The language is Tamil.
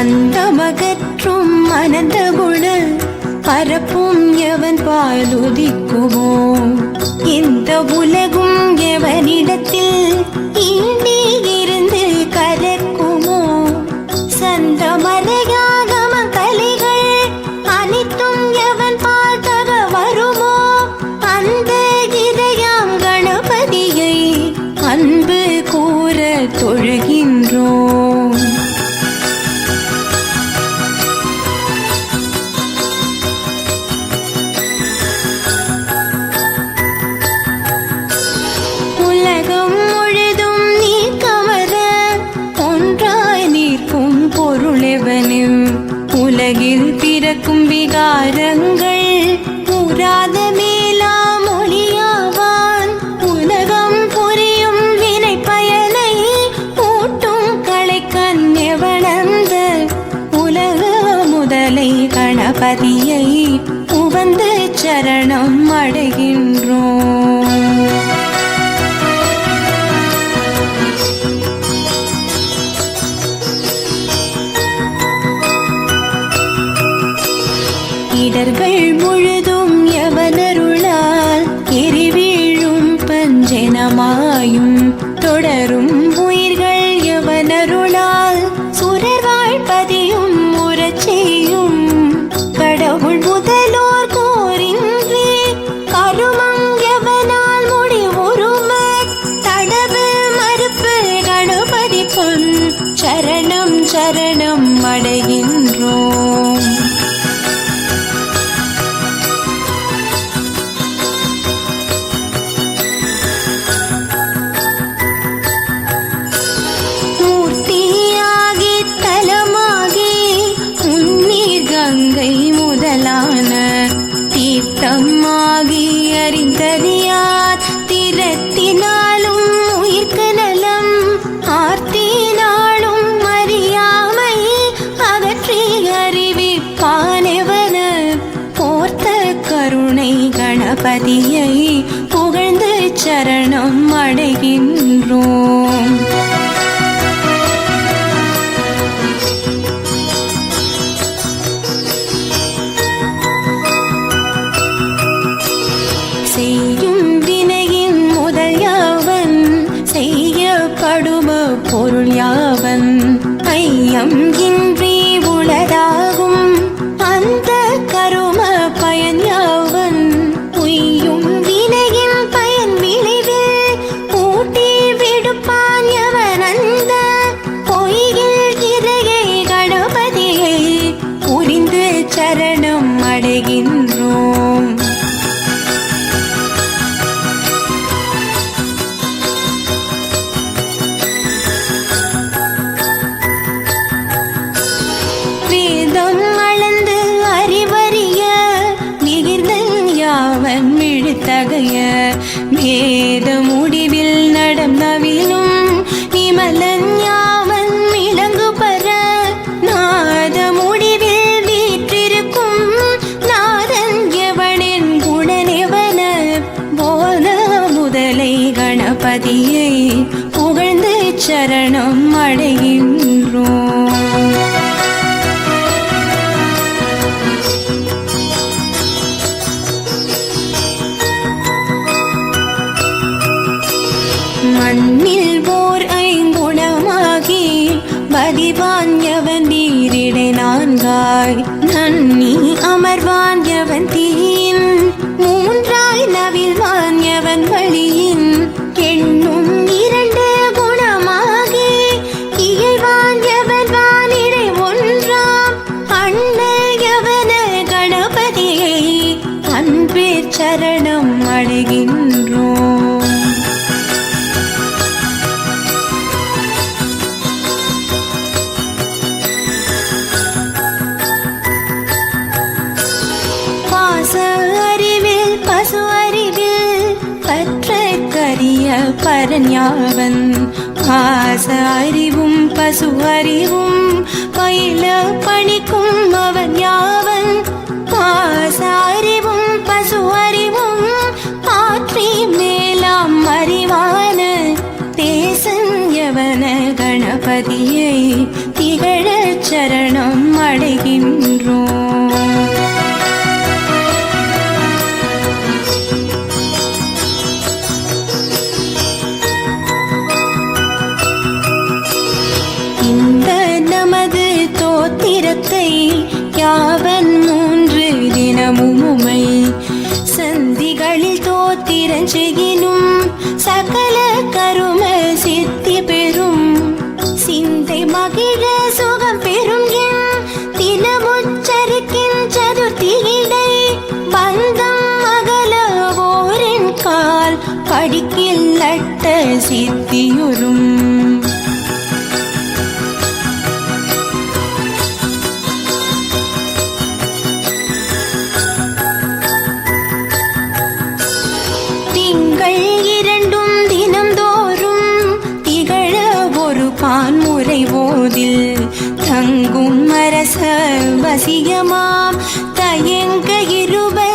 அந்தமகற்றும் அனந்த குண பரப்பும் எவன் பாலுதிக்குமோ இந்த உலகும் எவனிடத்தில் ஈண்டி இருந்து கலக்குமோ சந்தமரையாகம கலைகள் அனைத்தும் எவன் பார்த்தக வருமோ அந்த இதயம் கணபதியை அன்பு கூற தொழுகின்றோம். உலகம் முழுதும் நீ கவர ஒன்றாய் நிற்கும் பொருளெவனும் உலகில் பிறக்கும் விகாரங்கள் கூறாத மேலாம் ஒளியாவான் உலகம் புரியும் வினை பயனை ஊட்டும் களைக்கண் எவனந்த உலக முதலை கணபதியை உவந்து சரணம் அடைகின்றோம். இடர்கள் முழுதும் எவனருளால் எரிவீழும் பஞ்சனமாயும் தொடரும் உயிர்கள் எவனருளால் சுரர் வாழ்பதியும் உரச்செய்யும் கடவுள் முதலோர் கோரின்றி கருமம் எவனால் முடிவுறும தடவு மறுப்பு கணபதி பொன் சரணம் சரணம் அடைகின்றோம். கங்கை முதலான தீர்த்தமாகி அறிந்தறியார் திறத்தினாலும் உயிர்க்கு நலம் ஆர்த்தினாலும் அறியாமை அகற்றி அறிவிப்பானெவன போர்த்த கருணை கணபதியை புகழ்ந்து சரணம் அடைகின்றோம். செய்யும் வினையின் முதல் யாவன் செய்யப்படும பொருள் யாவன் ஐயம் இன்றி உளதாகும் அந்த கரும பயன் யாவன் உய்யும் வினையின் பயன் விளைவில் ஊட்டி விடுப்பான் எவன் அந்த பொய்யில் இறையை கணபதியை புரிந்து சரணம் அடைகின்றோம். வேதம் அளந்து அறிவறிய மிகிர்தன் யாவன் மிழுத்தகைய வேத முடிவில் நடம் நவிலும் விமலன் யாவன் மிளங்கு பர நாத முடிவில் வீற்றிருக்கும் நாதன் எவனின் குணனெவன போன முதலை கணபதியை புகழ்ந்து சரணம் அடைகின்றோம். மண்ணில் ஓர் ஐங்குணமாகி பதிவான் எவன் நீரிடை நான்காய் நன்னி அமர்வான் எவன் தீயின் மூன்றாய் நவில்வான் எவன் வழியின் எண்ணும் இரண்டு குணமாகி இயல்வான் எவன் வானிடை ஒன்றாம் அண்ண எவன கணபதியை அன்பேர் சரணம் அடைகின்றோம். அறிவில் பசு அறிவில் பற்றற்கரிய பரன் யாவன் பாச அறிவும் பசு அறிவும் பயில பணிக்கும் அவன் யாவன் பாச அறிவும் பசு அறிவும் ஆற்றி மேலாம் அறிவான தேசன் யவன கணபதியை திகழச் சரணம் அடைகின்றோம். இந்த நமது தோத்திரத்தை யாவன் 3 தினமும் உமை சந்திகளில் தோத்திரஞ்செய்யினும் சகல கரும சித்தி பெறும். சிந்தை மகிழ சுகம் பெறும் என் தினமுச்சரிக்கின் சதுர்த்தியிடை பந்தம் அகல ஓரின் கால் படிக்கில் அட்ட சித்தியுறும். தங்கும் அரச வசியமாம் தயங்க இருவர்